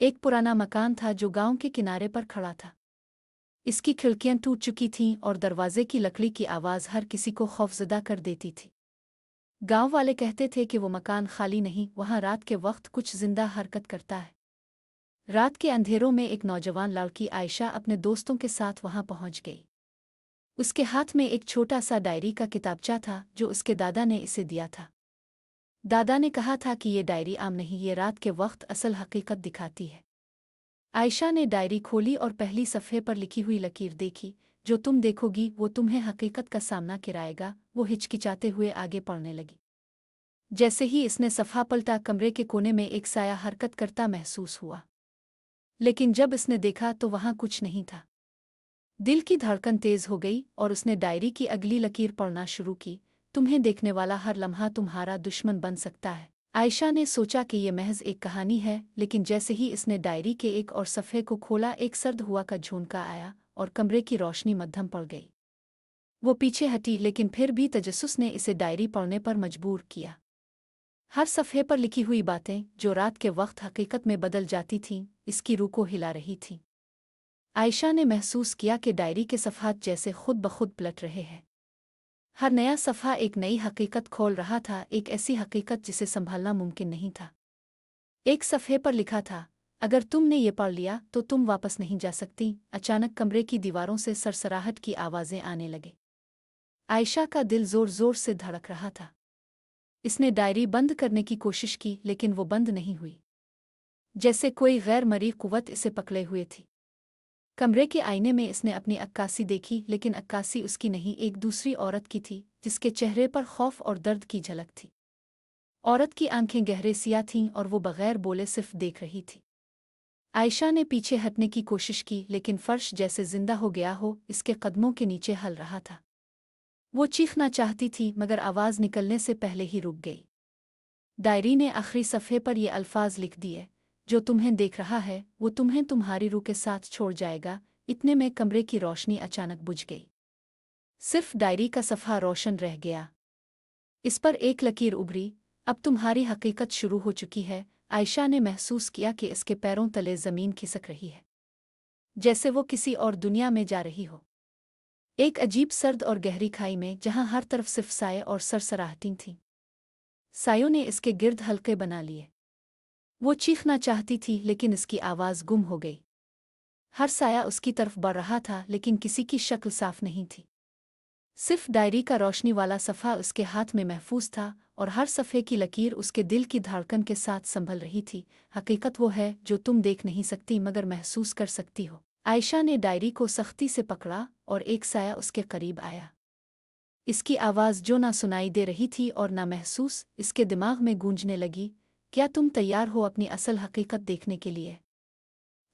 एक पुराना मकान था जो गांव के किनारे पर खड़ा था। इसकी खिड़कियां टूट चुकी थीं और दरवाजे की लकड़ी की आवाज़ हर किसी को खौफजदा कर देती थी। गांव वाले कहते थे कि वो मकान खाली नहीं, वहां रात के वक्त कुछ जिंदा हरकत करता है। रात के अंधेरों में एक नौजवान लड़की आयशा अपने दोस्तों के साथ वहां पहुंच गई। उसके हाथ में एक छोटा सा डायरी का किताबचा था जो उसके दादा ने इसे दिया था। दादा ने कहा था कि ये डायरी आम नहीं, ये रात के वक्त असल हकीकत दिखाती है। आयशा ने डायरी खोली और पहली सफ़े पर लिखी हुई लकीर देखी। जो तुम देखोगी वो तुम्हें हकीकत का सामना कराएगा। वो हिचकिचाते हुए आगे पढ़ने लगी। जैसे ही इसने सफ़ा पलटा, कमरे के कोने में एक साया हरकत करता महसूस हुआ। लेकिन जब इसने देखा तो वहां कुछ नहीं था। दिल की धड़कन तेज हो गई और उसने डायरी की अगली लकीर पढ़ना शुरू की। तुम्हें देखने वाला हर लम्हा तुम्हारा दुश्मन बन सकता है। आयशा ने सोचा कि ये महज एक कहानी है, लेकिन जैसे ही इसने डायरी के एक और सफ़े को खोला, एक सर्द हुआ का झोंका आया और कमरे की रोशनी मद्धम पड़ गई। वो पीछे हटी, लेकिन फिर भी तजस्सुस ने इसे डायरी पढ़ने पर मजबूर किया। हर सफ़े पर लिखी हुई बातें, जो रात के वक्त हकीकत में बदल जाती थीं, इसकी रूह को हिला रही थीं। आयशा ने महसूस किया कि डायरी के सफ़हात जैसे खुद ब खुद पलट रहे हैं। हर नया सफ़ा एक नई हकीकत खोल रहा था, एक ऐसी हकीकत जिसे संभालना मुमकिन नहीं था। एक सफ़े पर लिखा था, अगर तुमने ये पढ़ लिया तो तुम वापस नहीं जा सकती। अचानक कमरे की दीवारों से सरसराहट की आवाज़ें आने लगे। आयशा का दिल ज़ोर ज़ोर से धड़क रहा था। इसने डायरी बंद करने की कोशिश की, लेकिन वो बंद नहीं हुई। जैसे कोई गैर मरी कुव्वत इसे पकड़े हुए थी। कमरे के आईने में इसने अपनी अक्कासी देखी, लेकिन अक्कासी उसकी नहीं, एक दूसरी औरत की थी, जिसके चेहरे पर खौफ और दर्द की झलक थी। औरत की आंखें गहरे सिया थीं और वो बगैर बोले सिर्फ देख रही थी। आयशा ने पीछे हटने की कोशिश की, लेकिन फर्श जैसे जिंदा हो गया हो इसके कदमों के नीचे हल रहा था। वो चीखना चाहती थी, मगर आवाज़ निकलने से पहले ही रुक गई। डायरी ने आखिरी सफ़े पर ये अल्फाज लिख दिए, जो तुम्हें देख रहा है वो तुम्हें तुम्हारी रूह के साथ छोड़ जाएगा। इतने में कमरे की रोशनी अचानक बुझ गई। सिर्फ डायरी का सफ़ा रोशन रह गया। इस पर एक लकीर उभरी, अब तुम्हारी हकीकत शुरू हो चुकी है। आयशा ने महसूस किया कि इसके पैरों तले ज़मीन खिसक रही है, जैसे वो किसी और दुनिया में जा रही हो। एक अजीब सर्द और गहरी खाई में, जहां हर तरफ सिर्फ साये और सरसराहटें थीं। सायों ने इसके गिर्द हल्के बना लिए। वो चीखना चाहती थी, लेकिन इसकी आवाज़ गुम हो गई। हर साया उसकी तरफ बढ़ रहा था, लेकिन किसी की शक्ल साफ नहीं थी। सिर्फ डायरी का रोशनी वाला सफ़ा उसके हाथ में महफूज था, और हर सफ़े की लकीर उसके दिल की धड़कन के साथ संभल रही थी। हकीकत वो है जो तुम देख नहीं सकती, मगर महसूस कर सकती हो। आयशा ने डायरी को सख्ती से पकड़ा और एक साया उसके करीब आया। इसकी आवाज़ जो ना सुनाई दे रही थी और ना महसूस, इसके दिमाग में गूंजने लगी, क्या तुम तैयार हो अपनी असल हकीकत देखने के लिए?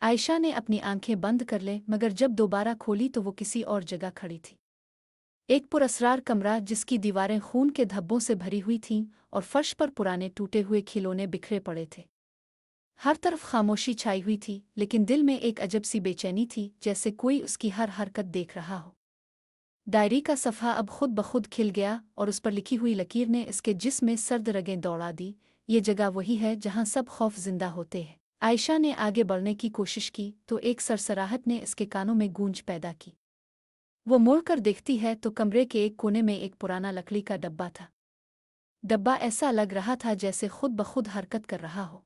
आयशा ने अपनी आंखें बंद कर ले, मगर जब दोबारा खोली तो वो किसी और जगह खड़ी थी। एक पुरस्रार कमरा, जिसकी दीवारें खून के धब्बों से भरी हुई थीं और फर्श पर पुराने टूटे हुए खिलौने बिखरे पड़े थे। हर तरफ खामोशी छाई हुई थी, लेकिन दिल में एक अजब सी बेचैनी थी, जैसे कोई उसकी हर हरकत देख रहा हो। डायरी का सफ़ा अब खुद ब खुद खिल गया और उस पर लिखी हुई लकीर ने इसके जिस्म में सर्द रगें दौड़ा दी। ये जगह वही है जहां सब खौफ जिंदा होते हैं। आयशा ने आगे बढ़ने की कोशिश की तो एक सरसराहट ने इसके कानों में गूंज पैदा की। वो मुड़कर देखती है तो कमरे के एक कोने में एक पुराना लकड़ी का डब्बा था। डब्बा ऐसा लग रहा था जैसे खुद ब खुद हरकत कर रहा हो।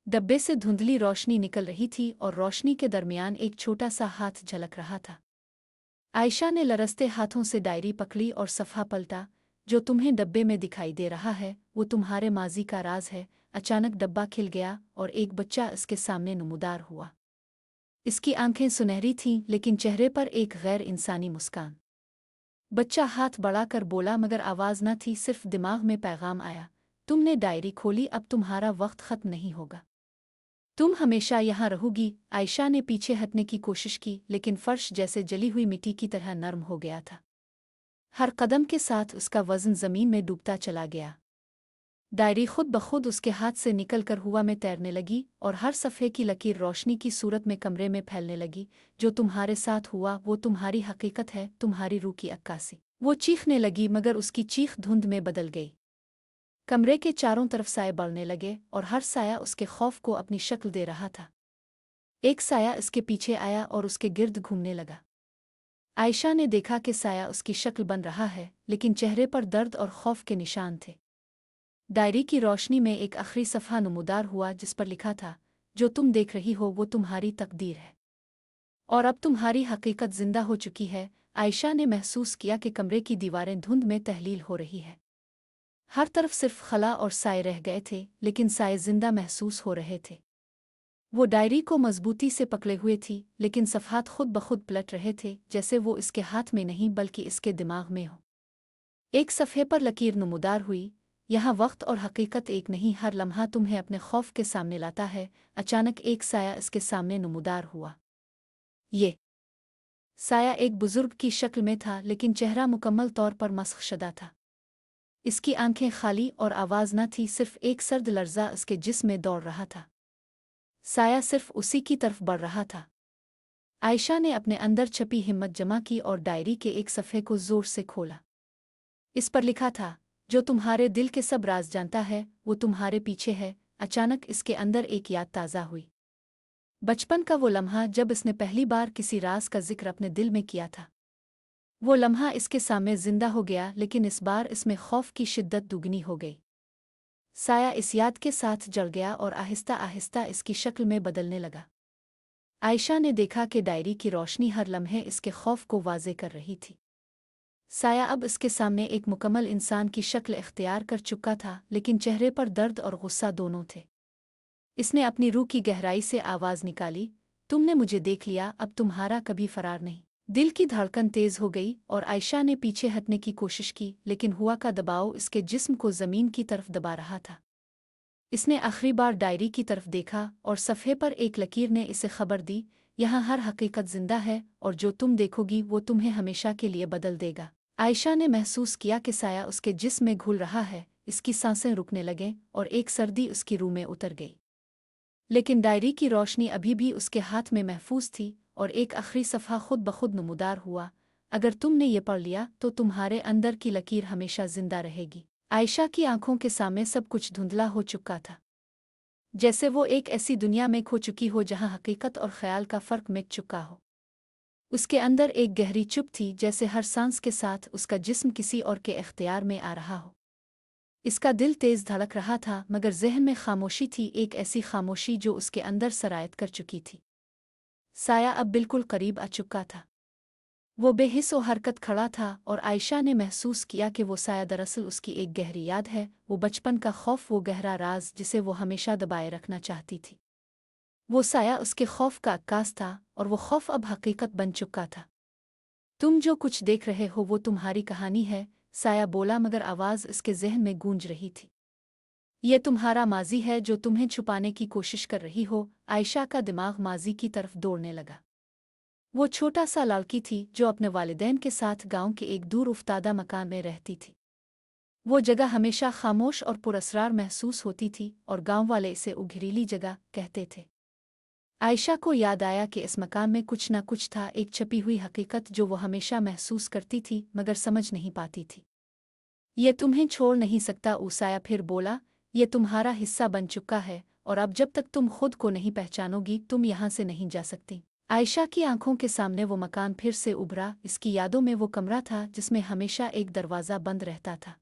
डब्बे से धुंधली रोशनी निकल रही थी और रोशनी के दरमियान एक छोटा सा हाथ झलक रहा था। आयशा ने लरसते हाथों से डायरी पकड़ी और सफ़ा पलटा। जो तुम्हें डब्बे में दिखाई दे रहा है वो तुम्हारे माजी का राज है। अचानक डब्बा खिल गया और एक बच्चा इसके सामने नमूदार हुआ। इसकी आंखें सुनहरी थीं, लेकिन चेहरे पर एक गैर इंसानी मुस्कान। बच्चा हाथ बढ़ाकर बोला, मगर आवाज़ न थी, सिर्फ दिमाग में पैगाम आया, तुमने डायरी खोली, अब तुम्हारा वक्त ख़त्म नहीं होगा। तुम हमेशा यहाँ रहोगी। आयशा ने पीछे हटने की कोशिश की, लेकिन फर्श जैसे जली हुई मिट्टी की तरह नरम हो गया था। हर कदम के साथ उसका वज़न ज़मीन में डूबता चला गया। डायरी खुद ब खुद उसके हाथ से निकलकर हवा में तैरने लगी और हर सफ़े की लकीर रोशनी की सूरत में कमरे में फैलने लगी। जो तुम्हारे साथ हुआ वो तुम्हारी हकीकत है, तुम्हारी रूह की अक्कासी। वो चीखने लगी, मगर उसकी चीख धुंध में बदल गई। कमरे के चारों तरफ साए बढ़ने लगे और हर साया उसके खौफ को अपनी शक्ल दे रहा था। एक साया इसके पीछे आया और उसके गिर्द घूमने लगा। आयशा ने देखा कि साया उसकी शक्ल बन रहा है, लेकिन चेहरे पर दर्द और खौफ के निशान थे। डायरी की रोशनी में एक आखिरी सफ़ा नमूदार हुआ जिस पर लिखा था, जो तुम देख रही हो वो तुम्हारी तकदीर है और अब तुम्हारी हकीकत जिंदा हो चुकी है। आयशा ने महसूस किया कि कमरे की दीवारें धुंध में तहलील हो रही है। हर तरफ सिर्फ खला और साए रह गए थे, लेकिन साए जिंदा महसूस हो रहे थे। वो डायरी को मजबूती से पकड़े हुए थी, लेकिन सफ़हात खुद ब खुद पलट रहे थे, जैसे वो इसके हाथ में नहीं बल्कि इसके दिमाग में हो। एक सफ़े पर लकीर नमूदार हुई, यहाँ वक्त और हकीकत एक नहीं, हर लम्हा तुम्हें अपने खौफ के सामने लाता है। अचानक एक साया इसके सामने नमूदार हुआ। ये साया एक बुजुर्ग की शक्ल में था, लेकिन चेहरा मुकम्मल तौर पर मस्खशदा था। इसकी आंखें खाली और आवाज़ न थी, सिर्फ एक सर्द लर्जा उसके जिस्म में दौड़ रहा था। साया सिर्फ उसी की तरफ बढ़ रहा था। आयशा ने अपने अंदर छपी हिम्मत जमा की और डायरी के एक सफ़े को ज़ोर से खोला। इस पर लिखा था, जो तुम्हारे दिल के सब राज जानता है वो तुम्हारे पीछे है। अचानक इसके अंदर एक याद ताज़ा हुई। बचपन का वो लम्हा जब इसने पहली बार किसी राज का जिक्र अपने दिल में किया था। वो लम्हा इसके सामने जिंदा हो गया, लेकिन इस बार इसमें खौफ की शिद्दत दुगनी हो गई। साया इस याद के साथ जल गया और आहिस्ता आहिस्ता इसकी शक्ल में बदलने लगा। आयशा ने देखा कि डायरी की रोशनी हर लम्हे इसके खौफ को वाज़े कर रही थी। साया अब इसके सामने एक मुकम्मल इंसान की शक्ल इख्तियार कर चुका था, लेकिन चेहरे पर दर्द और गुस्सा दोनों थे। इसने अपनी रूह की गहराई से आवाज़ निकाली, तुमने मुझे देख लिया, अब तुम्हारा कभी फरार नहीं। दिल की धड़कन तेज हो गई और आयशा ने पीछे हटने की कोशिश की, लेकिन हुआ का दबाव इसके जिस्म को ज़मीन की तरफ दबा रहा था। इसने आखिरी बार डायरी की तरफ देखा और सफ़े पर एक लकीर ने इसे खबर दी, यहाँ हर हकीकत जिंदा है और जो तुम देखोगी वो तुम्हें हमेशा के लिए बदल देगा। आयशा ने महसूस किया कि साया उसके जिस्म में घुल रहा है, इसकी सांसें रुकने लगें और एक सर्दी उसकी रूह में उतर गई। लेकिन डायरी की रोशनी अभी भी उसके हाथ में महफूज थी और एक आखिरी सफ़ा खुद ब खुद नमूदार हुआ, अगर तुमने ये पढ़ लिया तो तुम्हारे अंदर की लकीर हमेशा जिंदा रहेगी। आयशा की आंखों के सामने सब कुछ धुंधला हो चुका था, जैसे वो एक ऐसी दुनिया में खो चुकी हो जहां हकीकत और ख्याल का फर्क मिट चुका हो। उसके अंदर एक गहरी चुप थी, जैसे हर सांस के साथ उसका जिस्म किसी और के इख्तियार में आ रहा हो। इसका दिल तेज धड़क रहा था, मगर ज़हन में खामोशी थी, एक ऐसी खामोशी जो उसके अंदर सरायत कर चुकी थी। साया अब बिल्कुल करीब आ चुका था। वो बेहिस और हरकत खड़ा था और आयशा ने महसूस किया कि वो साया दरअसल उसकी एक गहरी याद है, वो बचपन का खौफ, वो गहरा राज जिसे वो हमेशा दबाए रखना चाहती थी। वो साया उसके खौफ का अक्कास था और वो खौफ अब हकीकत बन चुका था। तुम जो कुछ देख रहे हो वो तुम्हारी कहानी है, साया बोला, मगर आवाज़ इसके जहन में गूंज रही थी। ये तुम्हारा माजी है जो तुम्हें छुपाने की कोशिश कर रही हो। आयशा का दिमाग माजी की तरफ दौड़ने लगा। वो छोटा सा लड़की थी जो अपने वालिदैन के साथ गांव के एक दूर उफ्तादा मकान में रहती थी। वो जगह हमेशा खामोश और पुरअसरार महसूस होती थी और गांव वाले इसे उघरीली जगह कहते थे। आयशा को याद आया कि इस मकान में कुछ न कुछ था, एक छपी हुई हकीकत जो वो हमेशा महसूस करती थी मगर समझ नहीं पाती थी। ये तुम्हें छोड़ नहीं सकता, ऊसाया फिर बोला, ये तुम्हारा हिस्सा बन चुका है और अब जब तक तुम खुद को नहीं पहचानोगी तुम यहाँ से नहीं जा सकती। आयशा की आंखों के सामने वो मकान फिर से उभरा। इसकी यादों में वो कमरा था जिसमें हमेशा एक दरवाज़ा बंद रहता था।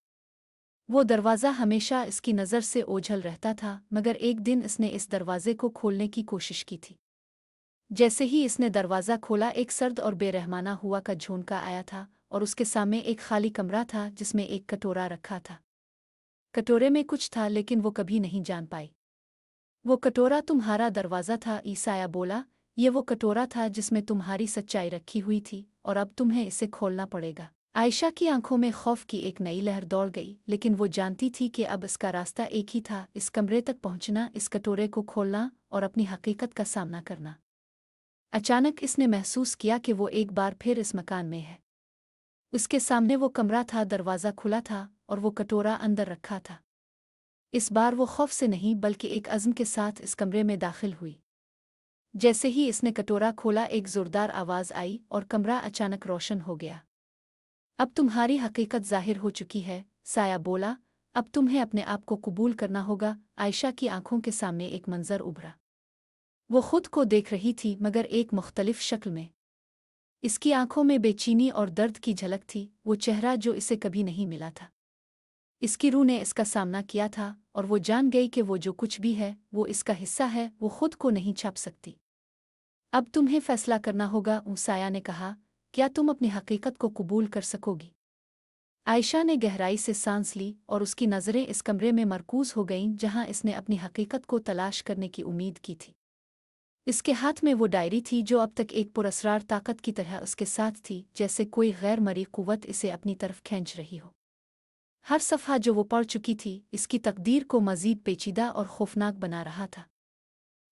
वो दरवाज़ा हमेशा इसकी नज़र से ओझल रहता था, मगर एक दिन इसने इस दरवाजे को खोलने की कोशिश की थी। जैसे ही इसने दरवाज़ा खोला, एक सर्द और बेरहमाना हुआ का झोंका आया था और उसके सामने एक खाली कमरा था जिसमें एक कटोरा रखा था। कटोरे में कुछ था, लेकिन वो कभी नहीं जान पाई। वो कटोरा तुम्हारा दरवाज़ा था, ईसाया बोला। ये वो कटोरा था जिसमें तुम्हारी सच्चाई रखी हुई थी और अब तुम्हें इसे खोलना पड़ेगा। आयशा की आंखों में खौफ की एक नई लहर दौड़ गई, लेकिन वो जानती थी कि अब इसका रास्ता एक ही था, इस कमरे तक पहुंचना, इस कटोरे को खोलना और अपनी हकीकत का सामना करना। अचानक इसने महसूस किया कि वो एक बार फिर इस मकान में है। उसके सामने वो कमरा था, दरवाज़ा खुला था और वो कटोरा अंदर रखा था। इस बार वो खौफ से नहीं बल्कि एक अज़्म के साथ इस कमरे में दाखिल हुई। जैसे ही इसने कटोरा खोला, एक ज़ोरदार आवाज़ आई और कमरा अचानक रोशन हो गया। अब तुम्हारी हकीकत ज़ाहिर हो चुकी है, साया बोला। अब तुम्हें अपने आप को कबूल करना होगा। आयशा की आंखों के सामने एक मंजर उभरा। वो खुद को देख रही थी मगर एक मुख्तलिफ शक्ल में। इसकी आंखों में बेचैनी और दर्द की झलक थी, वो चेहरा जो इसे कभी नहीं मिला था। इसकी रूह ने इसका सामना किया था और वो जान गई कि वो जो कुछ भी है वो इसका हिस्सा है, वो खुद को नहीं छाप सकती। अब तुम्हें फैसला करना होगा, साया ने कहा। क्या तुम अपनी हकीकत को कबूल कर सकोगी? आयशा ने गहराई से सांस ली और उसकी नज़रें इस कमरे में मरकूज हो गईं जहां इसने अपनी हकीकत को तलाश करने की उम्मीद की थी। इसके हाथ में वो डायरी थी जो अब तक एक पुरअसरार ताकत की तरह उसके साथ थी, जैसे कोई गैर मरी कुव्वत इसे अपनी तरफ खींच रही हो। हर सफ़ा जो वो पढ़ चुकी थी इसकी तकदीर को मज़ीद पेचीदा और खौफनाक बना रहा था।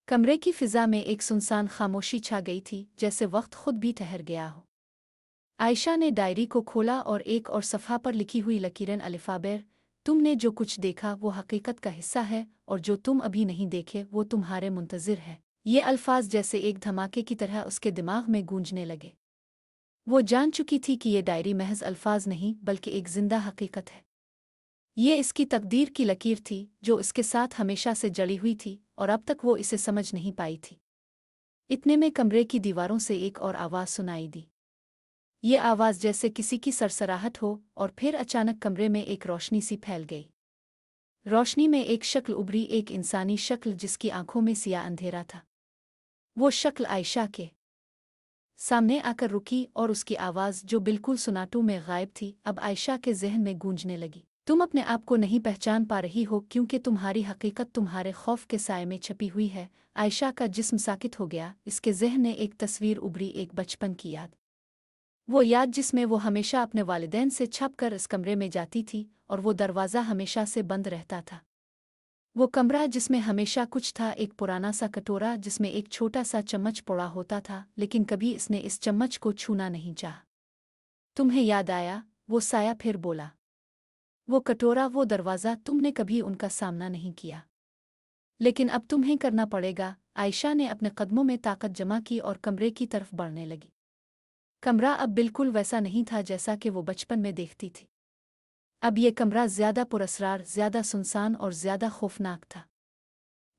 कमरे की फ़िज़ा में एक सुनसान खामोशी छा गई थी, जैसे वक्त खुद भी ठहर गया हो। आयशा ने डायरी को खोला और एक और सफ़ा पर लिखी हुई लकीरें अलिफ़ाबेर। तुमने जो कुछ देखा वो हकीकत का हिस्सा है और जो तुम अभी नहीं देखे वो तुम्हारे मुंतज़िर है। ये अल्फाज जैसे एक धमाके की तरह उसके दिमाग में गूंजने लगे। वो जान चुकी थी कि ये डायरी महज अल्फाज नहीं बल्कि एक जिंदा हकीकत है। ये इसकी तकदीर की लकीर थी जो इसके साथ हमेशा से जड़ी हुई थी और अब तक वो इसे समझ नहीं पाई थी। इतने में कमरे की दीवारों से एक और आवाज़ सुनाई दी। ये आवाज़ जैसे किसी की सरसराहट हो और फिर अचानक कमरे में एक रोशनी सी फैल गई। रोशनी में एक शक्ल उभरी, एक इंसानी शक्ल जिसकी आंखों में सिया अंधेरा था। वो शक्ल आयशा के सामने आकर रुकी और उसकी आवाज़ जो बिल्कुल सुनाटू में गायब थी अब आयशा के जहन में गूंजने लगी। तुम अपने आप को नहीं पहचान पा रही हो क्योंकि तुम्हारी हकीकत तुम्हारे खौफ के साए में छपी हुई है। आयशा का जिस्म साकित हो गया। इसके जहन में एक तस्वीर उभरी, एक बचपन की याद। वो याद जिसमें वो हमेशा अपने वालिदैन से छपकर इस कमरे में जाती थी और वो दरवाज़ा हमेशा से बंद रहता था। वो कमरा जिसमें हमेशा कुछ था, एक पुराना सा कटोरा जिसमें एक छोटा सा चम्मच पड़ा होता था, लेकिन कभी इसने इस चम्मच को छूना नहीं चाहा। तुम्हें याद आया? वो साया फिर बोला। वो कटोरा, वो दरवाज़ा, तुमने कभी उनका सामना नहीं किया, लेकिन अब तुम्हें करना पड़ेगा। आयशा ने अपने कदमों में ताकत जमा की और कमरे की तरफ बढ़ने लगी। कमरा अब बिल्कुल वैसा नहीं था जैसा कि वो बचपन में देखती थी। अब ये कमरा ज़्यादा पुरअसरार, ज़्यादा सुनसान और ज़्यादा खौफनाक था।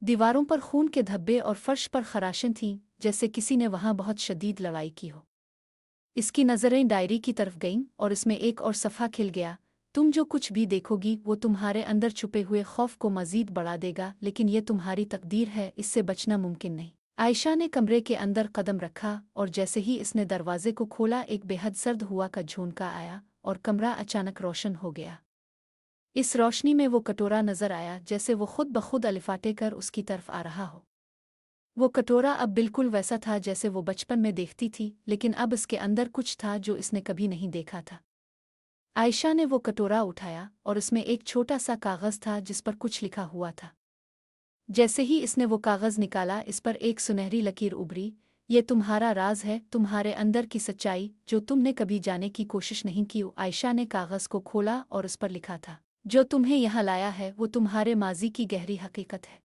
दीवारों पर खून के धब्बे और फर्श पर खराशें थीं, जैसे किसी ने वहां बहुत शदीद लड़ाई की हो। इसकी नज़रें डायरी की तरफ गईं और इसमें एक और सफ़ा खिल गया। तुम जो कुछ भी देखोगी वो तुम्हारे अंदर छुपे हुए खौफ को मज़ीद बढ़ा देगा, लेकिन ये तुम्हारी तकदीर है, इससे बचना मुमकिन नहीं। आयशा ने कमरे के अंदर कदम रखा और जैसे ही इसने दरवाजे को खोला एक बेहद सर्द हुआ का झोंका आया और कमरा अचानक रोशन हो गया। इस रोशनी में वो कटोरा नजर आया जैसे वो खुद ब खुद अलिफाटे कर उसकी तरफ आ रहा हो। वो कटोरा अब बिल्कुल वैसा था जैसे वो बचपन में देखती थी, लेकिन अब इसके अंदर कुछ था जो इसने कभी नहीं देखा था। आयशा ने वो कटोरा उठाया और इसमें एक छोटा सा कागज़ था जिस पर कुछ लिखा हुआ था। जैसे ही इसने वो कागज़ निकाला इस पर एक सुनहरी लकीर उभरी। ये तुम्हारा राज है, तुम्हारे अंदर की सच्चाई जो तुमने कभी जाने की कोशिश नहीं की। आयशा ने कागज़ को खोला और उस पर लिखा था, जो तुम्हें यहाँ लाया है वो तुम्हारे माजी की गहरी हकीकत है।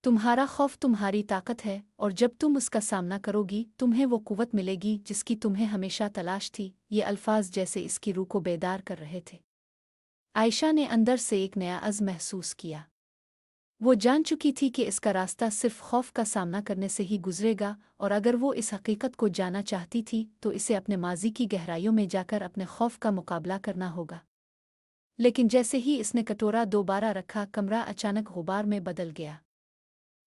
तुम्हारा खौफ तुम्हारी ताकत है और जब तुम उसका सामना करोगी तुम्हें वो कुव्वत मिलेगी जिसकी तुम्हें हमेशा तलाश थी। ये अल्फाज जैसे इसकी रूह को बेदार कर रहे थे। आयशा ने अंदर से एक नया अज़्म महसूस किया। वो जान चुकी थी कि इसका रास्ता सिर्फ खौफ का सामना करने से ही गुजरेगा, और अगर वो इस हकीकत को जाना चाहती थी तो इसे अपने माजी की गहराइयों में जाकर अपने खौफ का मुकाबला करना होगा। लेकिन जैसे ही इसने कटोरा दोबारा रखा कमरा अचानक गुबार में बदल गया।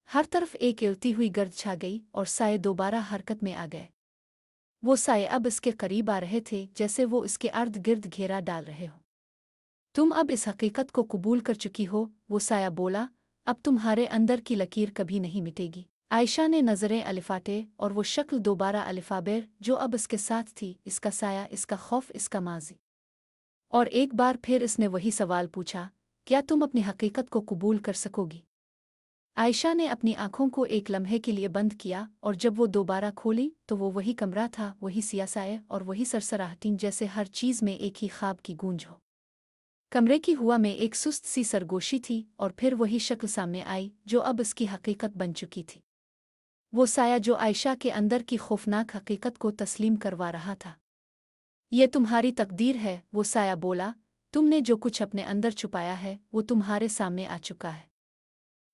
हर तरफ एक उड़ती हुई गर्द छा गई और साए दोबारा हरकत में आ गए। वो साए अब इसके करीब आ रहे थे जैसे वो इसके अर्द गिर्द घेरा डाल रहे हो। तुम अब इस हकीकत को कबूल कर चुकी हो, वो साया बोला। अब तुम्हारे अंदर की लकीर कभी नहीं मिटेगी। आयशा ने नज़रें अलिफाटे और वो शक्ल दोबारा अलिफाबेर जो अब इसके साथ थी, इसका साया, इसका खौफ, इसका माजी। और एक बार फिर इसने वही सवाल पूछा, क्या तुम अपनी हकीकत को कबूल कर सकोगी? आयशा ने अपनी आंखों को एक लम्हे के लिए बंद किया और जब वो दोबारा खोली तो वो वही कमरा था, वही सियासाए और वही सरसराहटीं, जैसे हर चीज़ में एक ही ख्वाब की गूंज हो। कमरे की हुआ में एक सुस्त सी सरगोशी थी और फिर वही शक्ल सामने आई जो अब इसकी हकीकत बन चुकी थी। वो साया जो आयशा के अंदर की खौफनाक हकीकत को तस्लीम करवा रहा था। ये तुम्हारी तकदीर है, वो साया बोला। तुमने जो कुछ अपने अंदर छुपाया है वो तुम्हारे सामने आ चुका है।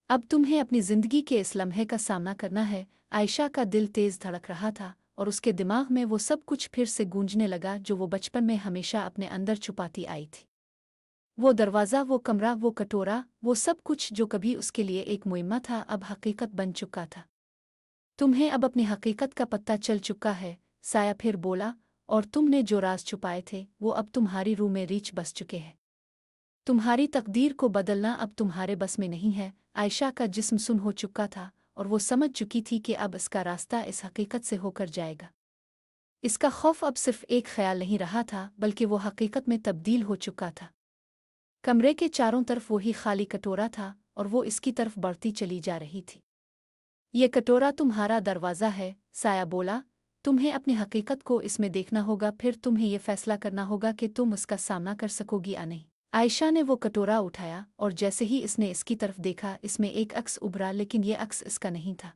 अब तुम्हें अपनी जिंदगी के इस लम्हे का सामना करना है। आयशा का दिल तेज धड़क रहा था और उसके दिमाग में वो सब कुछ फिर से गूंजने लगा जो वो बचपन में हमेशा अपने अंदर छुपाती आई थी। वो दरवाज़ा, वो कमरा, वो कटोरा, वो सब कुछ जो कभी उसके लिए एक मुइम्मा था अब हकीकत बन चुका था। तुम्हें अब अपनी हकीकत का पता चल चुका है, साया फिर बोला, और तुमने जो राज छुपाए थे वो अब तुम्हारी रूह में रीछ बस चुके हैं। तुम्हारी तकदीर को बदलना अब तुम्हारे बस में नहीं है। आयशा का जिस्म सुन हो चुका था और वो समझ चुकी थी कि अब इसका रास्ता इस हकीकत से होकर जाएगा। इसका खौफ अब सिर्फ एक ख्याल नहीं रहा था बल्कि वो हकीकत में तब्दील हो चुका था। कमरे के चारों तरफ वही खाली कटोरा था और वो इसकी तरफ बढ़ती चली जा रही थी। ये कटोरा तुम्हारा दरवाज़ा है, साया बोला। तुम्हें अपनी हकीकत को इसमें देखना होगा, फिर तुम्हें ये फैसला करना होगा कि तुम उसका सामना कर सकोगी या नहीं। आयशा ने वो कटोरा उठाया और जैसे ही इसने इसकी तरफ देखा इसमें एक अक्स उभरा, लेकिन ये अक्स इसका नहीं था।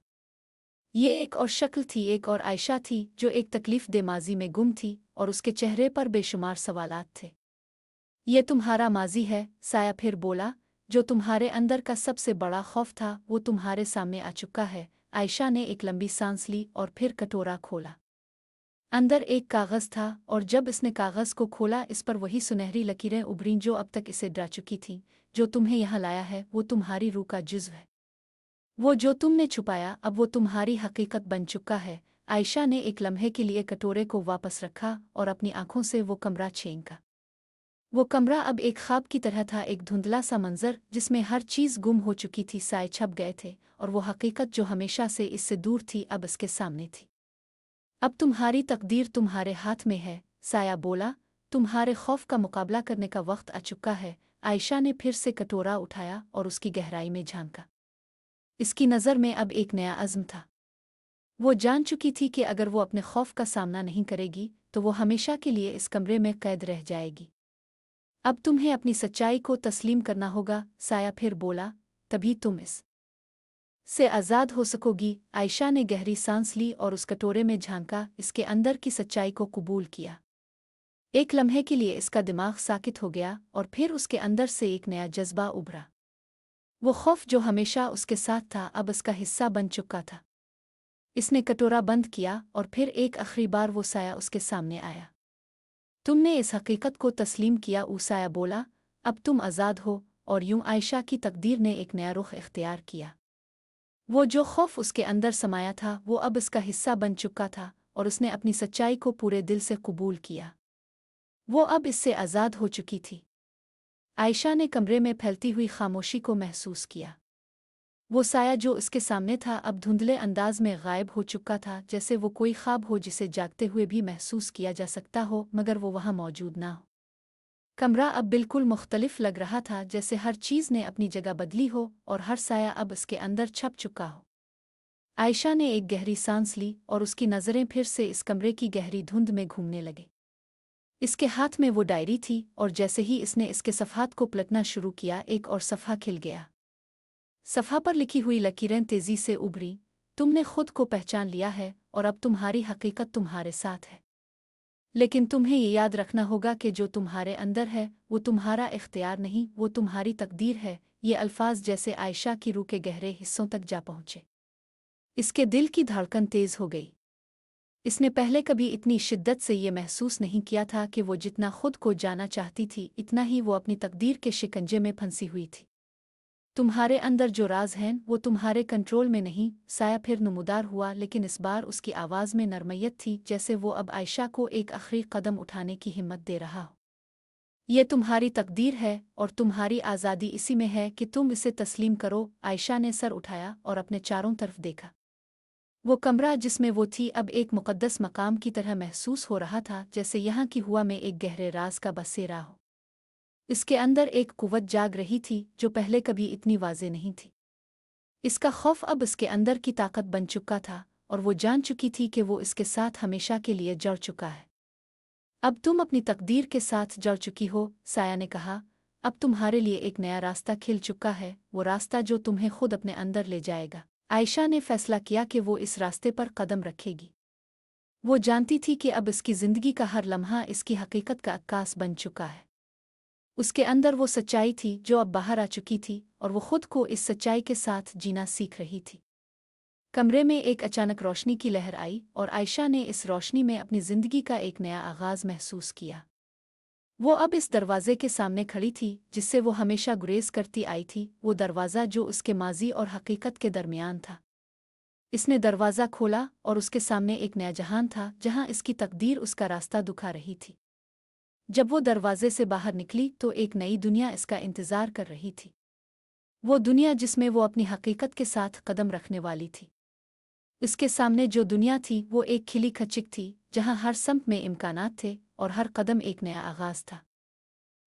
ये एक और शक्ल थी, एक और आयशा थी जो एक तकलीफ दे माजी में गुम थी और उसके चेहरे पर बेशुमार सवालात थे। ये तुम्हारा माजी है, साया फिर बोला। जो तुम्हारे अंदर का सबसे बड़ा खौफ था वो तुम्हारे सामने आ चुका है। आयशा ने एक लंबी सांस ली और फिर कटोरा खोला। अंदर एक कागज़ था और जब इसने कागज़ को खोला इस पर वही सुनहरी लकीरें उभरीं जो अब तक इसे डरा चुकी थीं। जो तुम्हें यहाँ लाया है वो तुम्हारी रूह का जुज़्व है। वो जो तुमने छुपाया अब वो तुम्हारी हकीकत बन चुका है। आयशा ने एक लम्हे के लिए कटोरे को वापस रखा और अपनी आंखों से वो कमरा छेंका। वो कमरा अब एक ख्वाब की तरह था, एक धुंधला सा मंजर जिसमें हर चीज़ गुम हो चुकी थी। साए छप गए थे और वो हकीकत जो हमेशा से इससे दूर थी अब इसके सामने थी। अब तुम्हारी तकदीर तुम्हारे हाथ में है, साया बोला। तुम्हारे खौफ का मुकाबला करने का वक्त आ चुका है। आयशा ने फिर से कटोरा उठाया और उसकी गहराई में झांका। इसकी नज़र में अब एक नया अज़्म था। वो जान चुकी थी कि अगर वो अपने खौफ का सामना नहीं करेगी तो वो हमेशा के लिए इस कमरे में कैद रह जाएगी। अब तुम्हें अपनी सच्चाई को तस्लीम करना होगा, साया फिर बोला। तभी तुम इस से आज़ाद हो सकोगी। आयशा ने गहरी सांस ली और उस कटोरे में झांका, इसके अंदर की सच्चाई को कबूल किया। एक लम्हे के लिए इसका दिमाग साकित हो गया और फिर उसके अंदर से एक नया जज्बा उभरा। वो खौफ जो हमेशा उसके साथ था अब इसका हिस्सा बन चुका था। इसने कटोरा बंद किया और फिर एक आखिरी बार वो साया उसके सामने आया। तुमने इस हकीकत को तस्लीम किया, ऊसाया बोला। अब तुम आज़ाद हो। और यूं आयशा की तकदीर ने एक नया रुख इख्तियार किया। वो जो खौफ उसके अंदर समाया था वो अब इसका हिस्सा बन चुका था और उसने अपनी सच्चाई को पूरे दिल से कबूल किया। वो अब इससे आज़ाद हो चुकी थी। आयशा ने कमरे में फैलती हुई खामोशी को महसूस किया। वो साया जो इसके सामने था अब धुंधले अंदाज में गायब हो चुका था, जैसे वो कोई ख्वाब हो जिसे जागते हुए भी महसूस किया जा सकता हो मगर वो वहाँ मौजूद ना हो। कमरा अब बिल्कुल मुख्तलिफ लग रहा था, जैसे हर चीज़ ने अपनी जगह बदली हो और हर साया अब इसके अंदर छप चुका हो। आयशा ने एक गहरी सांस ली और उसकी नज़रें फिर से इस कमरे की गहरी धुंध में घूमने लगे। इसके हाथ में वो डायरी थी और जैसे ही इसने इसके सफ़हात को पलटना शुरू किया एक और सफ़हा खिल गया। सफ़हा पर लिखी हुई लकीरें तेज़ी से उभरी। तुमने खुद को पहचान लिया है और अब तुम्हारी हकीकत तुम्हारे साथ है। लेकिन तुम्हें ये याद रखना होगा कि जो तुम्हारे अंदर है वो तुम्हारा इख्तियार नहीं, वो तुम्हारी तकदीर है। ये अल्फाज जैसे आयशा की रूह के गहरे हिस्सों तक जा पहुँचे। इसके दिल की धड़कन तेज़ हो गई। इसने पहले कभी इतनी शिद्दत से ये महसूस नहीं किया था कि वो जितना खुद को जाना चाहती थी इतना ही वो अपनी तकदीर के शिकंजे में फंसी हुई थी। तुम्हारे अंदर जो राज हैं वो तुम्हारे कंट्रोल में नहीं, साया फिर नमूदार हुआ, लेकिन इस बार उसकी आवाज़ में नरमैयत थी, जैसे वो अब आयशा को एक आखिरी कदम उठाने की हिम्मत दे रहा हो। ये तुम्हारी तकदीर है और तुम्हारी आज़ादी इसी में है कि तुम इसे तस्लीम करो। आयशा ने सर उठाया और अपने चारों तरफ देखा। वो कमरा जिसमें वो थी अब एक मुक़द्दस मकाम की तरह महसूस हो रहा था, जैसे यहाँ की हुआ में एक गहरे राज का बसेरा हो। इसके अंदर एक कुव्वत जाग रही थी जो पहले कभी इतनी वाज़ेह नहीं थी। इसका खौफ अब इसके अंदर की ताकत बन चुका था और वो जान चुकी थी कि वो इसके साथ हमेशा के लिए जड़ चुका है। अब तुम अपनी तकदीर के साथ जड़ चुकी हो, साया ने कहा। अब तुम्हारे लिए एक नया रास्ता खिल चुका है, वो रास्ता जो तुम्हें खुद अपने अंदर ले जाएगा। आयशा ने फैसला किया कि वो इस रास्ते पर कदम रखेगी। वो जानती थी कि अब इसकी ज़िंदगी का हर लम्हा इसकी हकीकत का अक्कास बन चुका है। उसके अंदर वो सच्चाई थी जो अब बाहर आ चुकी थी और वो खुद को इस सच्चाई के साथ जीना सीख रही थी। कमरे में एक अचानक रोशनी की लहर आई और आयशा ने इस रोशनी में अपनी जिंदगी का एक नया आगाज महसूस किया। वो अब इस दरवाजे के सामने खड़ी थी जिससे वो हमेशा गुरेज करती आई थी, वो दरवाज़ा जो उसके माजी और हकीकत के दरमियान था। इसने दरवाज़ा खोला और उसके सामने एक नया जहान था जहां इसकी तकदीर उसका रास्ता दुखा रही थी। जब वो दरवाजे से बाहर निकली तो एक नई दुनिया इसका इंतज़ार कर रही थी। वो दुनिया जिसमें वो अपनी हकीकत के साथ कदम रखने वाली थी। इसके सामने जो दुनिया थी वो एक खिली खचिक थी जहां हर सम्त में इम्कानात थे और हर कदम एक नया आगाज था।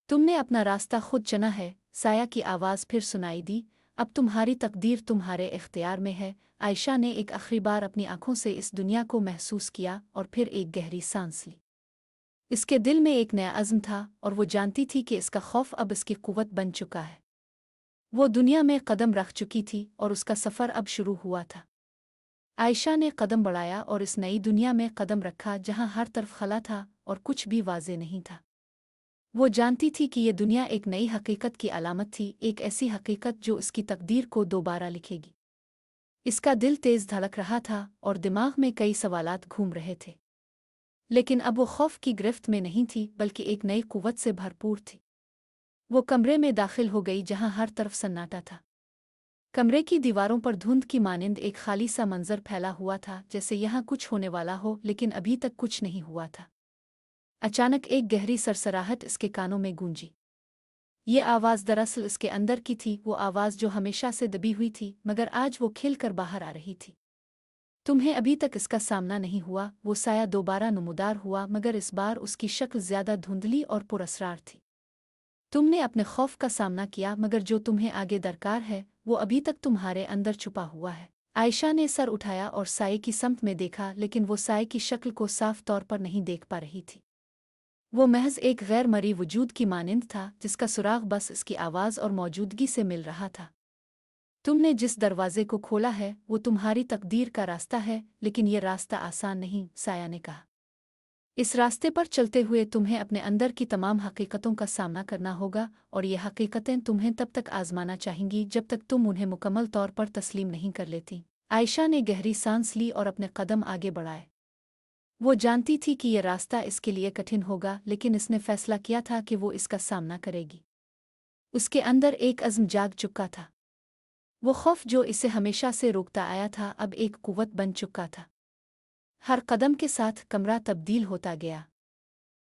तुमने अपना रास्ता खुद चुना है, साया की आवाज़ फिर सुनाई दी। अब तुम्हारी तकदीर तुम्हारे इख्तियार में है। आयशा ने एक आखिरी बार अपनी आंखों से इस दुनिया को महसूस किया और फिर एक गहरी सांस ली। इसके दिल में एक नया अज़्म था और वो जानती थी कि इसका खौफ अब इसकी कुव्वत बन चुका है। वो दुनिया में कदम रख चुकी थी और उसका सफ़र अब शुरू हुआ था। आयशा ने कदम बढ़ाया और इस नई दुनिया में कदम रखा जहां हर तरफ खला था और कुछ भी वाज़े नहीं था। वो जानती थी कि ये दुनिया एक नई हकीकत की अलामत थी, एक ऐसी हकीकत जो इसकी तकदीर को दोबारा लिखेगी। इसका दिल तेज़ धड़क रहा था और दिमाग में कई सवालात घूम रहे थे। लेकिन अब वो खौफ की गिरफ्त में नहीं थी बल्कि एक नई कुव्वत से भरपूर थी। वो कमरे में दाखिल हो गई जहां हर तरफ सन्नाटा था। कमरे की दीवारों पर धुंध की मानिंद एक खाली सा मंजर फैला हुआ था, जैसे यहाँ कुछ होने वाला हो लेकिन अभी तक कुछ नहीं हुआ था। अचानक एक गहरी सरसराहट इसके कानों में गूंजी। ये आवाज़ दरअसल इसके अंदर की थी, वो आवाज़ जो हमेशा से दबी हुई थी मगर आज वो खिल कर बाहर आ रही थी। तुम्हें अभी तक इसका सामना नहीं हुआ। वो साया दोबारा नमूदार हुआ मगर इस बार उसकी शक्ल ज्यादा धुंधली और पुरअसरार थी। तुमने अपने खौफ का सामना किया मगर जो तुम्हें आगे दरकार है वो अभी तक तुम्हारे अंदर छुपा हुआ है। आयशा ने सर उठाया और साये की समत में देखा, लेकिन वो साये की शक्ल को साफ तौर पर नहीं देख पा रही थी। वो महज एक गैर मरी वजूद की मानिंद था जिसका सुराग बस इसकी आवाज़ और मौजूदगी से मिल रहा था। तुमने जिस दरवाजे को खोला है वो तुम्हारी तकदीर का रास्ता है, लेकिन ये रास्ता आसान नहीं, साया ने कहा। इस रास्ते पर चलते हुए तुम्हें अपने अंदर की तमाम हकीकतों का सामना करना होगा और ये हकीकतें तुम्हें तब तक आजमाना चाहेंगी जब तक तुम उन्हें मुकम्मल तौर पर तस्लीम नहीं कर लेती। आयशा ने गहरी सांस ली और अपने कदम आगे बढ़ाए। वो जानती थी कि यह रास्ता इसके लिए कठिन होगा, लेकिन इसने फैसला किया था कि वो इसका सामना करेगी। उसके अंदर एक अज़्म जाग चुका था। वो खौफ जो इसे हमेशा से रोकता आया था अब एक कुव्वत बन चुका था। हर कदम के साथ कमरा तब्दील होता गया।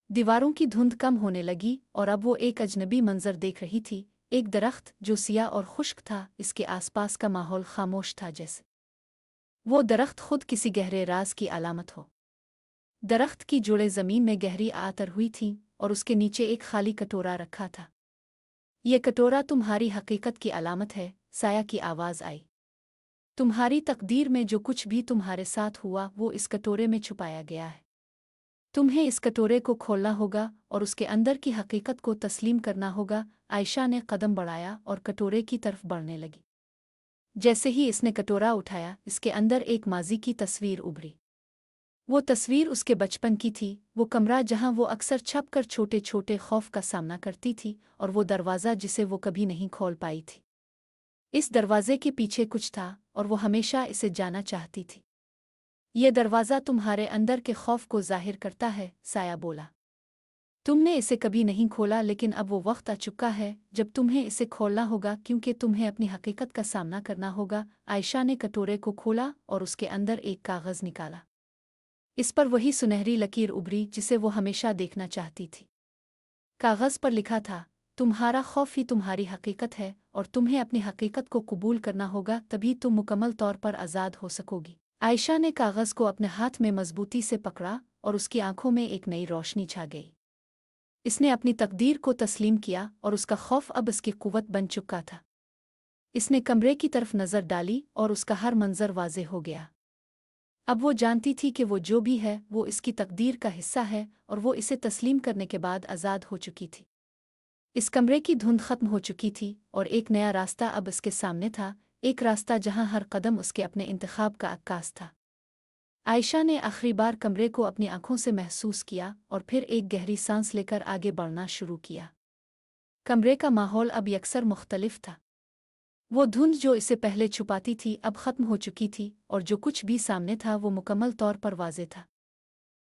दीवारों की धुंध कम होने लगी और अब वो एक अजनबी मंजर देख रही थी। एक दरख्त जो सिया और खुश्क था, इसके आसपास का माहौल खामोश था, जैसे वो दरख्त खुद किसी गहरे राज की अलामत हो। दरख्त की जुड़े जमीन में गहरी आतर हुई थीं और उसके नीचे एक खाली कटोरा रखा था। ये कटोरा तुम्हारी हकीकत की अलामत है, साया की आवाज़ आई। तुम्हारी तकदीर में जो कुछ भी तुम्हारे साथ हुआ वो इस कटोरे में छुपाया गया है। तुम्हें इस कटोरे को खोलना होगा और उसके अंदर की हकीकत को तस्लीम करना होगा। आयशा ने कदम बढ़ाया और कटोरे की तरफ बढ़ने लगी। जैसे ही इसने कटोरा उठाया, इसके अंदर एक माजी की तस्वीर उभरी। वो तस्वीर उसके बचपन की थी, वो कमरा जहां वो अक्सर छप कर छोटे छोटे खौफ का सामना करती थी, और वो दरवाज़ा जिसे वो कभी नहीं खोल पाई थी। इस दरवाजे के पीछे कुछ था और वो हमेशा इसे जाना चाहती थी। ये दरवाज़ा तुम्हारे अंदर के खौफ को जाहिर करता है, साया बोला। तुमने इसे कभी नहीं खोला, लेकिन अब वो वक्त आ चुका है जब तुम्हें इसे खोलना होगा, क्योंकि तुम्हें अपनी हकीकत का सामना करना होगा। आयशा ने कटोरे को खोला और उसके अंदर एक कागज़ निकाला। इस पर वही सुनहरी लकीर उभरी जिसे वो हमेशा देखना चाहती थी। कागज़ पर लिखा था, तुम्हारा खौफ ही तुम्हारी हकीकत है और तुम्हें अपनी हकीकत को कबूल करना होगा, तभी तुम मुकम्मल तौर पर आज़ाद हो सकोगी। आयशा ने कागज़ को अपने हाथ में मजबूती से पकड़ा और उसकी आंखों में एक नई रोशनी छा गई। इसने अपनी तकदीर को तस्लीम किया और उसका खौफ अब इसकी कुव्वत बन चुका था। इसने कमरे की तरफ नज़र डाली और उसका हर मंजर वाज़े हो गया। अब वो जानती थी कि वो जो भी है वो इसकी तकदीर का हिस्सा है और वो इसे तस्लीम करने के बाद आज़ाद हो चुकी थी। इस कमरे की धुंध खत्म हो चुकी थी और एक नया रास्ता अब इसके सामने था, एक रास्ता जहां हर कदम उसके अपने इंतखाब का अक्कास था। आयशा ने आखिरी बार कमरे को अपनी आंखों से महसूस किया और फिर एक गहरी सांस लेकर आगे बढ़ना शुरू किया। कमरे का माहौल अब यकसर मुख्तलिफ था। वो धुंध जो इसे पहले छुपाती थी अब खत्म हो चुकी थी और जो कुछ भी सामने था वो मुकम्मल तौर पर वाज़ेह था।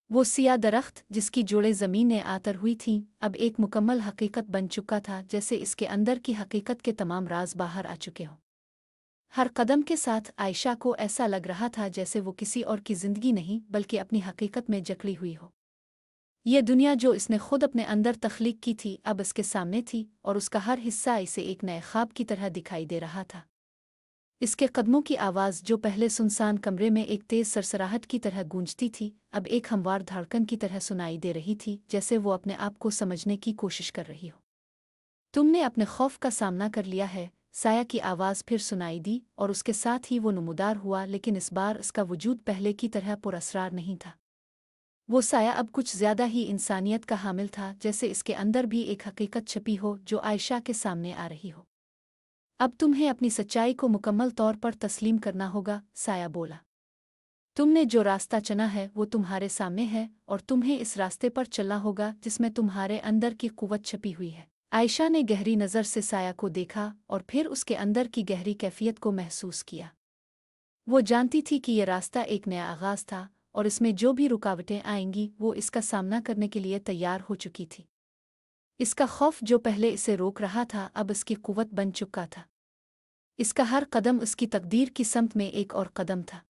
वो सिया दरख्त जिसकी जोड़ें ज़मीन में आतर हुई थीं अब एक मुकम्मल हकीकत बन चुका था, जैसे इसके अंदर की हकीकत के तमाम राज बाहर आ चुके हों। हर कदम के साथ आयशा को ऐसा लग रहा था जैसे वो किसी और की ज़िंदगी नहीं बल्कि अपनी हकीकत में जकड़ी हुई हो। ये दुनिया जो इसने खुद अपने अंदर तख्लीक की थी अब इसके सामने थी और उसका हर हिस्सा इसे एक नए ख्वाब की तरह दिखाई दे रहा था। इसके कदमों की आवाज़ जो पहले सुनसान कमरे में एक तेज़ सरसराहट की तरह गूंजती थी अब एक हमवार धड़कन की तरह सुनाई दे रही थी, जैसे वो अपने आप को समझने की कोशिश कर रही हो। तुमने अपने खौफ का सामना कर लिया है, साया की आवाज़ फिर सुनाई दी और उसके साथ ही वो नमूदार हुआ, लेकिन इस बार इसका वजूद पहले की तरह पुरअसरार नहीं था। वो साया अब कुछ ज़्यादा ही इंसानियत का हामिल था, जैसे इसके अंदर भी एक हकीकत छपी हो जो आयशा के सामने आ रही हो। अब तुम्हें अपनी सच्चाई को मुकम्मल तौर पर तस्लीम करना होगा, साया बोला। तुमने जो रास्ता चुना है वो तुम्हारे सामने है और तुम्हें इस रास्ते पर चलना होगा जिसमें तुम्हारे अंदर की कुव्वत छपी हुई है। आयशा ने गहरी नज़र से साया को देखा और फिर उसके अंदर की गहरी कैफियत को महसूस किया। वो जानती थी कि यह रास्ता एक नया आगाज़ था और इसमें जो भी रुकावटें आएंगी वो इसका सामना करने के लिए तैयार हो चुकी थी। इसका खौफ जो पहले इसे रोक रहा था अब इसकी कुव्वत बन चुका था। इसका हर कदम उसकी तकदीर की समत में एक और कदम था।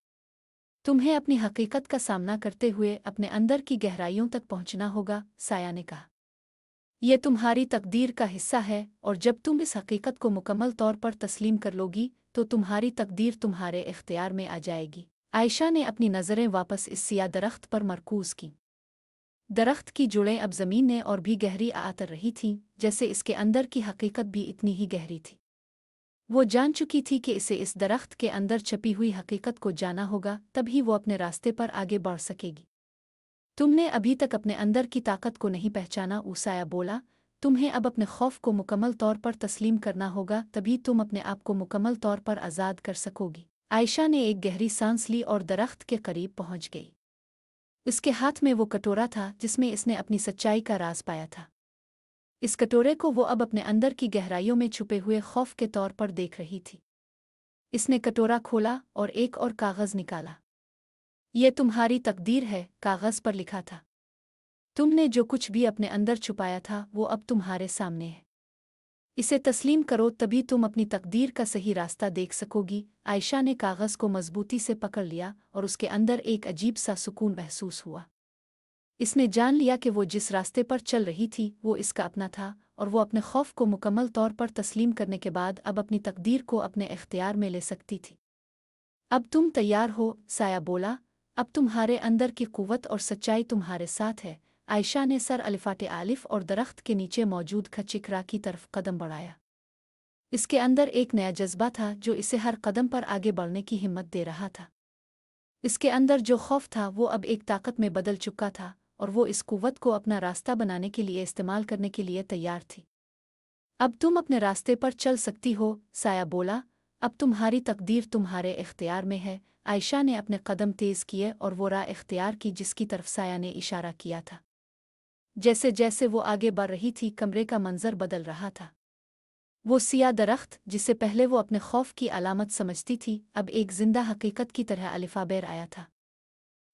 तुम्हें अपनी हकीकत का सामना करते हुए अपने अंदर की गहराइयों तक पहुंचना होगा, साया ने कहा। यह तुम्हारी तकदीर का हिस्सा है और जब तुम इस हकीकत को मुकम्मल तौर पर तस्लीम कर लोगी तो तुम्हारी तकदीर तुम्हारे इख्तियार में आ जाएगी। आयशा ने अपनी नज़रें वापस इस सिया दरख्त पर मरकूज़ की। दरख्त की जुड़ें अब ज़मीन में और भी गहरी आतर रही थीं, जैसे इसके अंदर की हकीकत भी इतनी ही गहरी थी। वो जान चुकी थी कि इसे इस दरख्त के अंदर छपी हुई हकीकत को जाना होगा, तभी वो अपने रास्ते पर आगे बढ़ सकेगी। तुमने अभी तक अपने अंदर की ताकत को नहीं पहचाना, ऊसाया बोला। तुम्हें अब अपने खौफ को मुकम्मल तौर पर तस्लीम करना होगा, तभी तुम अपने आप को मुकम्मल तौर पर आज़ाद कर सकोगी। आयशा ने एक गहरी सांस ली और दरख्त के करीब पहुंच गई। उसके हाथ में वो कटोरा था जिसमें इसने अपनी सच्चाई का राज पाया था। इस कटोरे को वो अब अपने अंदर की गहराइयों में छुपे हुए खौफ के तौर पर देख रही थी। इसने कटोरा खोला और एक और कागज़ निकाला। ये तुम्हारी तकदीर है, कागज़ पर लिखा था। तुमने जो कुछ भी अपने अंदर छुपाया था वो अब तुम्हारे सामने है। इसे तस्लीम करो, तभी तुम अपनी तकदीर का सही रास्ता देख सकोगी। आयशा ने कागज़ को मजबूती से पकड़ लिया और उसके अंदर एक अजीब सा सुकून महसूस हुआ। इसने जान लिया कि वो जिस रास्ते पर चल रही थी वो इसका अपना था और वो अपने खौफ को मुकम्मल तौर पर तस्लीम करने के बाद अब अपनी तकदीर को अपने इख्तियार में ले सकती थी। अब तुम तैयार हो, साया बोला। अब तुम्हारे अंदर की कुव्वत और सच्चाई तुम्हारे साथ है। आयशा ने सर अलिफाटे आलिफ और दरख्त के नीचे मौजूद खचिकरा की तरफ कदम बढ़ाया। इसके अंदर एक नया जज्बा था जो इसे हर कदम पर आगे बढ़ने की हिम्मत दे रहा था। इसके अंदर जो खौफ था वो अब एक ताकत में बदल चुका था और वो इस कुव्वत को अपना रास्ता बनाने के लिए इस्तेमाल करने के लिए तैयार थी। अब तुम अपने रास्ते पर चल सकती हो, साया बोला। अब तुम्हारी तकदीर तुम्हारे इख्तियार में है। आयशा ने अपने कदम तेज़ किए और वो राह इख्तियार की जिसकी तरफ साया ने इशारा किया था। जैसे जैसे वो आगे बढ़ रही थी कमरे का मंजर बदल रहा था। वो सिया दरख्त जिसे पहले वो अपने खौफ की अलामत समझती थी अब एक जिंदा हकीकत की तरह अलिफाबेर आया था।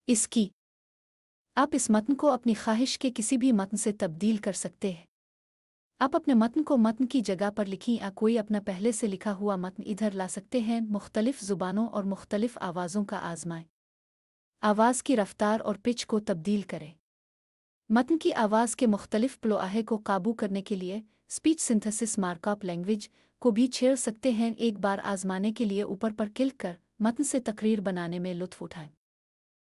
इसकी आप इस मतन को अपनी ख्वाहिश के किसी भी मतन से तब्दील कर सकते हैं। आप अपने मतन को मतन की जगह पर लिखी या कोई अपना पहले से लिखा हुआ मतन इधर ला सकते हैं। मुख्तलिफ ज़ुबानों और मुख्तलिफ आवाज़ों का आज़माएं। आवाज़ की रफ्तार और पिच को तब्दील करें। मतन की आवाज़ के मुख्तलिफ प्लोआहे को काबू करने के लिए स्पीच सिंथेसिस मार्कअप लैंग्वेज को भी छेड़ सकते हैं। एक बार आज़माने के लिए ऊपर पर क्लिक कर मतन से तकरीर बनाने में लुत्फ़ उठाएं।